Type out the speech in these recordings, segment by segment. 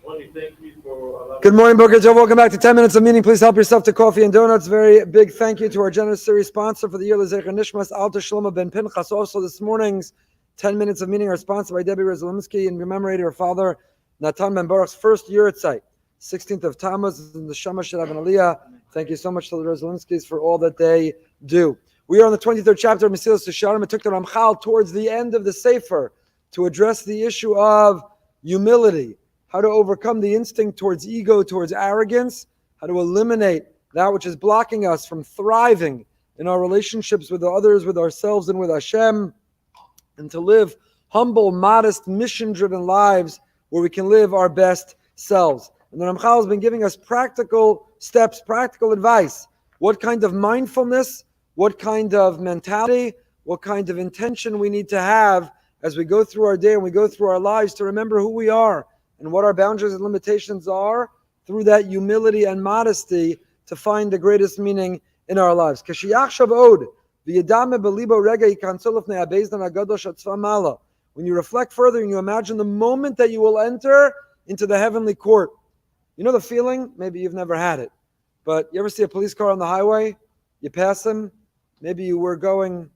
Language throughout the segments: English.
Good morning, Boker Tov. Welcome back to 10 Minutes of Meaning. Please help yourself to coffee and donuts. Very big thank you to our generous series sponsor for the year, Lezecher Nishmas, Alter Shlomo Ben Pinchas. Also, this morning's 10 Minutes of Meaning are sponsored by Debbie Rezolinsky in commemorating her father, Natan Ben Baruch's first year at site, 16th of Tammuz, in the Shama Shelav and Aliyah. Thank you so much to the Rezolinskys for all that they do. We are on the 23rd chapter of Mesillas Yesharim. It took the Ramchal towards the end of the Sefer to address the issue of humility, how to overcome the instinct towards ego, towards arrogance, how to eliminate that which is blocking us from thriving in our relationships with others, with ourselves, and with Hashem, and to live humble, modest, mission-driven lives where we can live our best selves. And the Ramchal has been giving us practical steps, practical advice. What kind of mindfulness, what kind of mentality, what kind of intention we need to have as we go through our day and we go through our lives to remember who we are and what our boundaries and limitations are through that humility and modesty to find the greatest meaning in our lives. When you reflect further and you imagine the moment that you will enter into the heavenly court, you know the feeling? Maybe you've never had it, but you ever see a police car on the highway? You pass them, maybe you were going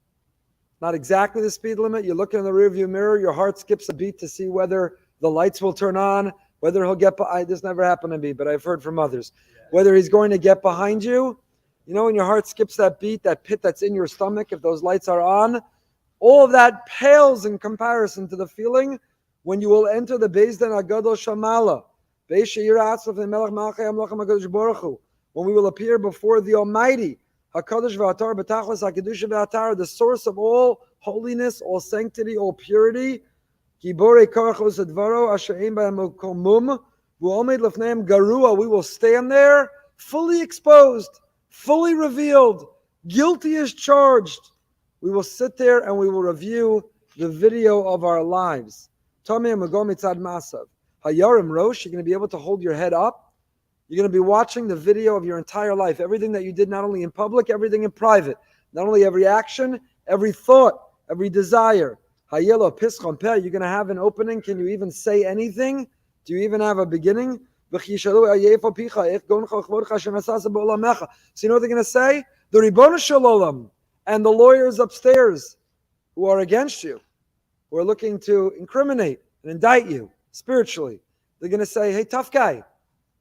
not exactly the speed limit, you look in the rearview mirror, your heart skips a beat to see whether the lights will turn on, whether he'll get behind. This never happened to me, but I've heard from others. Whether he's going to get behind you. You know, when your heart skips that beat, that pit that's in your stomach, if those lights are on, all of that pales in comparison to the feeling when you will enter the Beis Din Hagadol Shamala. When we will appear before the Almighty, the source of all holiness, all sanctity, all purity. We will stand there fully exposed, fully revealed, guilty as charged. We will sit there and we will review the video of our lives. Hayarim Rosh, you're going to be able to hold your head up. You're going to be watching the video of your entire life, everything that you did, not only in public, everything in private, not only every action, every thought, every desire. Hayelo Pischon Peh, you're going to have an opening. Can you even say anything? Do you even have a beginning? So you know what they're going to say? The Ribono Shel Olam and the lawyers upstairs who are against you, who are looking to incriminate and indict you spiritually, they're going to say, hey, tough guy,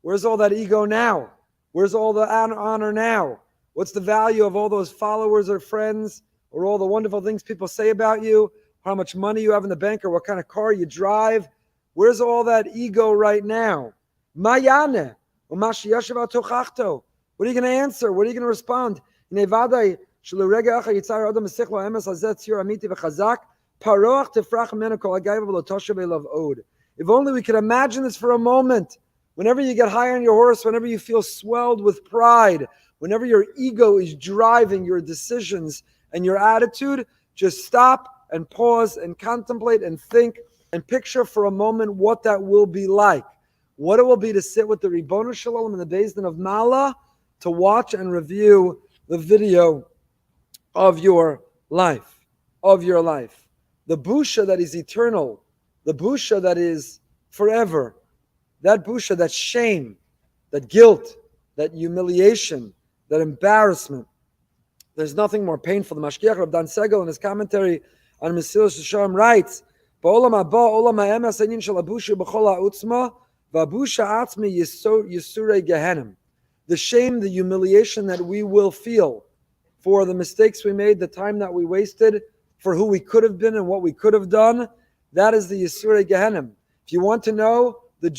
where's all that ego now? Where's all the honor now? What's the value of all those followers or friends or all the wonderful things people say about you? How much money you have in the bank or what kind of car you drive? Where's all that ego right now? Mayane. What are you going to answer? What are you going to respond? If only we could imagine this for a moment. Whenever you get high on your horse, whenever you feel swelled with pride, whenever your ego is driving your decisions and your attitude, just stop and pause and contemplate and think and picture for a moment what that will be like. What it will be to sit with the Ribono Shel Olam in the Beis Din of Mala to watch and review the video of your life. The busha that is eternal, the busha that is forever, that busha, that shame, that guilt, that humiliation, that embarrassment. There's nothing more painful. The Mashgiach Rav Dan Segel in his commentary on Mesillas Yesharim writes, "Ba'olam haba, olam ha'emes hainin shel habusha b'chol ha'utzma, v'habusha atzmi yisurei gehenim." The shame, the humiliation that we will feel for the mistakes we made, the time that we wasted, for who we could have been and what we could have done, that is the yisurei gehenim. If you want to know the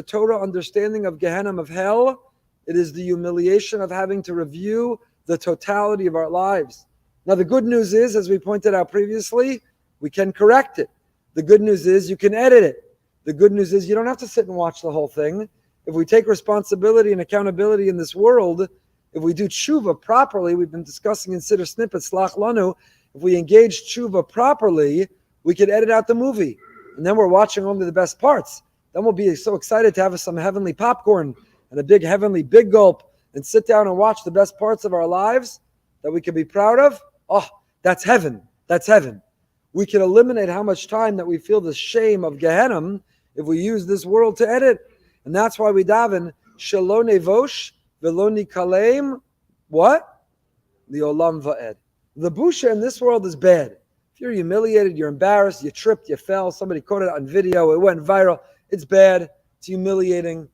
Torah understanding of Gehenim, of hell, it is the humiliation of having to review the totality of our lives. Now, the good news is, as we pointed out previously, we can correct it. The good news is you can edit it. The good news is you don't have to sit and watch the whole thing. If we take responsibility and accountability in this world, if we do tshuva properly, we've been discussing in Siddur Snippets, Slach Lanu, if we engage tshuva properly, we could edit out the movie. And then we're watching only the best parts. Then we'll be so excited to have some heavenly popcorn and a big heavenly big gulp and sit down and watch the best parts of our lives that we can be proud of. Oh, that's heaven. That's heaven. We can eliminate how much time that we feel the shame of Gehenna if we use this world to edit. And that's why we daven, Shelo nevosh velo nikalem, what? Li'olam va'ed. The busha in this world is bad. If you're humiliated, you're embarrassed, you tripped, you fell, somebody caught it on video, it went viral, it's bad, it's humiliating,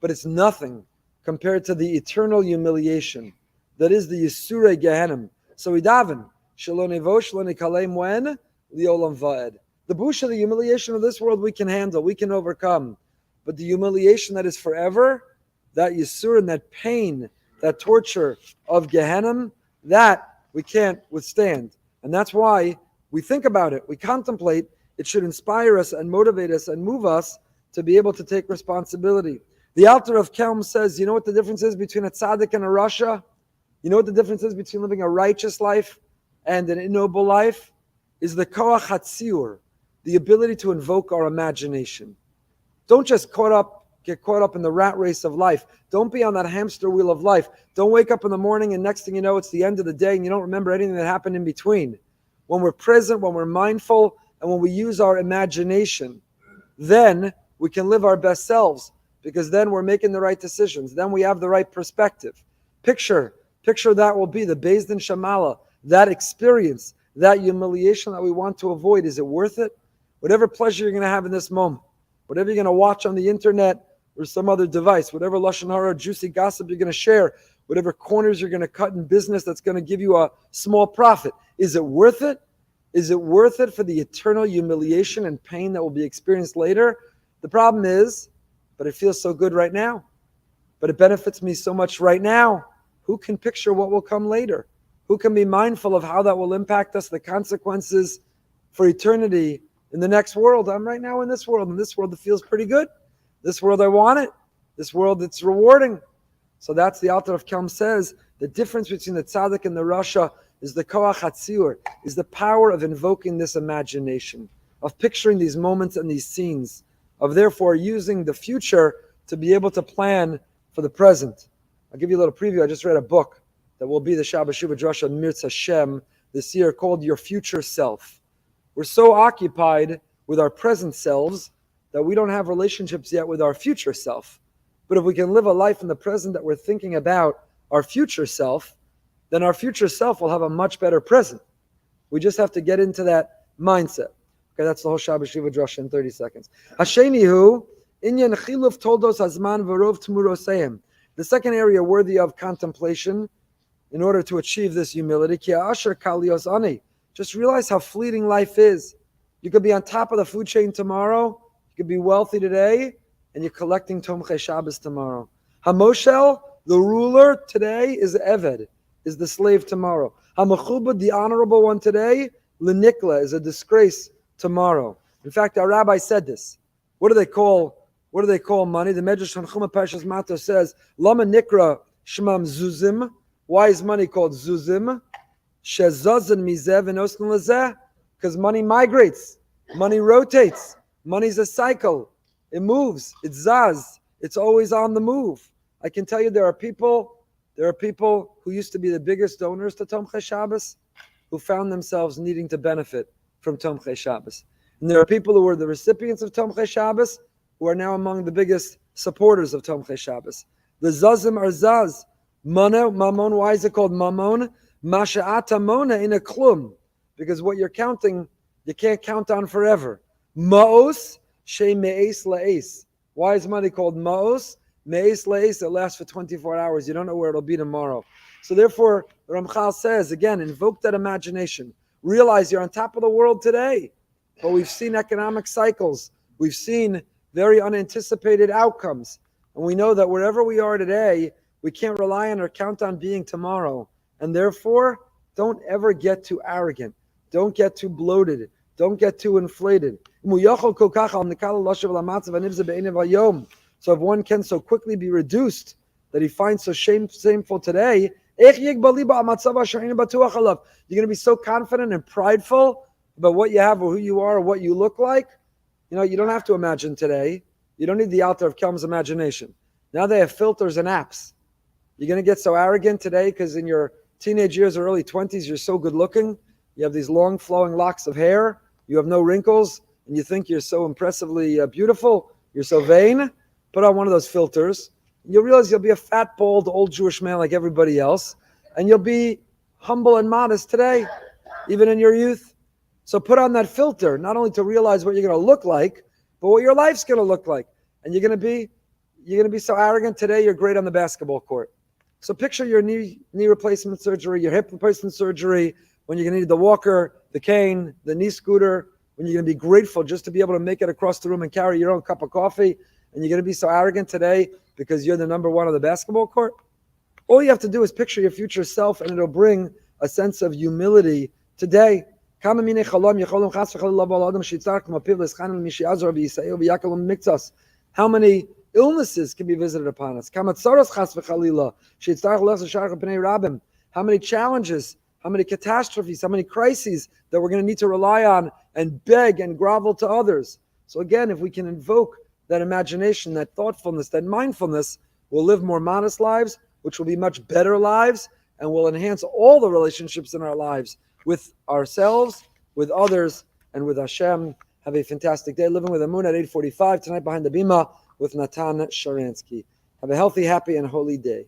but it's nothing compared to the eternal humiliation that is the Yisurei Gehenim. So we daven, Shelo nevosh velo nikalem when? Li'olam va'ed. The busha, the humiliation of this world, we can handle, we can overcome. But the humiliation that is forever, that Yisur and that pain, that torture of Gehenna, that we can't withstand. And that's why we think about it, we contemplate. It should inspire us and motivate us and move us to be able to take responsibility. The Alter of Kelm says, you know what the difference is between a tzaddik and a rasha? You know what the difference is between living a righteous life and an ignoble life? Is the koach hatziur, the ability to invoke our imagination. Don't just get caught up in the rat race of life. Don't be on that hamster wheel of life. Don't wake up in the morning and next thing you know, it's the end of the day and you don't remember anything that happened in between. When we're present, when we're mindful, and when we use our imagination, then we can live our best selves, because then we're making the right decisions. Then we have the right perspective. Picture that will be the Beis Din Shamala, that experience, that humiliation that we want to avoid. Is it worth it? Whatever pleasure you're going to have in this moment, whatever you're going to watch on the internet or some other device, whatever Lashon Hara, juicy gossip you're going to share, whatever corners you're going to cut in business that's going to give you a small profit, is it worth it? Is it worth it for the eternal humiliation and pain that will be experienced later? The problem is, but it feels so good right now. But it benefits me so much right now. Who can picture what will come later? Who can be mindful of how that will impact us, the consequences for eternity in the next world? I'm right now in this world. In this world, it feels pretty good. This world, I want it. This world, it's rewarding. So that's the Alter of Kelm says, the difference between the tzaddik and the rasha is the koach hatziur, is the power of invoking this imagination, of picturing these moments and these scenes, of therefore using the future to be able to plan for the present. I'll give you a little preview. I just read a book that will be the Shabbat Shuvah Drasha Mirz Hashem this year called Your Future Self. We're so occupied with our present selves that we don't have relationships yet with our future self. But if we can live a life in the present that we're thinking about our future self, then our future self will have a much better present. We just have to get into that mindset. Okay, that's the whole Shabbat Shuvah Drasha in 30 seconds. Hashenihu, Inyan Chiluf Toldos Hazman V'rov Tmuroseim. The second area worthy of contemplation in order to achieve this humility, Ki Asher Kalios Ani. Just realize how fleeting life is. You could be on top of the food chain tomorrow, you could be wealthy today, and you're collecting Tomchei Shabbos tomorrow. Hamoshel, the ruler today, is Eved, is the slave tomorrow. Hamachubad, the honorable one today, Lenikla, is a disgrace tomorrow. In fact, our rabbi said this. What do they call money? The Medrash on Chuma Parshas Mato says, Lama Nikra Shmam Zuzim. Why is money called Zuzim? Shezazin Mizev and Osn Lazeh. Because money migrates, money rotates, money's a cycle. It moves, it's zaz, it's always on the move. I can tell you there are people who used to be the biggest donors to Tomchei Shabbos who found themselves needing to benefit from Tomchei Shabbos. And there are people who were the recipients of Tomchei Shabbos who are now among the biggest supporters of Tomchei Shabbos. The zazim are zaz. Mamon, why is it called mamon? Masha'ata mona in a klum. Because what you're counting, you can't count on forever. Ma'os, she me'es la'es. Why is money called ma'os? Me'es la'es, it lasts for 24 hours. You don't know where it'll be tomorrow. So therefore, Ramchal says, again, invoke that imagination. Realize you're on top of the world today. But we've seen economic cycles. We've seen very unanticipated outcomes. And we know that wherever we are today, we can't rely on or count on being tomorrow. And therefore, don't ever get too arrogant. Don't get too bloated. Don't get too inflated. So if one can so quickly be reduced that he finds so shameful today, you're going to be so confident and prideful about what you have or who you are or what you look like. You don't have to imagine today. You don't need the Alter of Kelm's imagination. Now they have filters and apps. You're going to get so arrogant today because in your teenage years or early 20s, you're so good looking. You have these long flowing locks of hair. You have no wrinkles. And you think you're so impressively beautiful. You're so vain. put on one of those filters. You'll realize you'll be a fat, bald, old Jewish man like everybody else, and you'll be humble and modest today, even in your youth. So put on that filter, not only to realize what you're going to look like, but what your life's going to look like. And you're going to be so arrogant today, you're great on the basketball court. So picture your knee replacement surgery, your hip replacement surgery, when you're going to need the walker, the cane, the knee scooter, when you're going to be grateful just to be able to make it across the room and carry your own cup of coffee, and you're going to be so arrogant today because you're the number one on the basketball court. All you have to do is picture your future self, and it'll bring a sense of humility today. How many illnesses can be visited upon us? How many challenges, how many catastrophes, how many crises that we're going to need to rely on and beg and grovel to others. So again, if we can invoke that imagination, that thoughtfulness, that mindfulness, we'll live more modest lives, which will be much better lives, and will enhance all the relationships in our lives with ourselves, with others, and with Hashem. Have a fantastic day. Living with Amun at 8:45 tonight behind the Bima with Natan Sharansky. Have a healthy, happy, and holy day.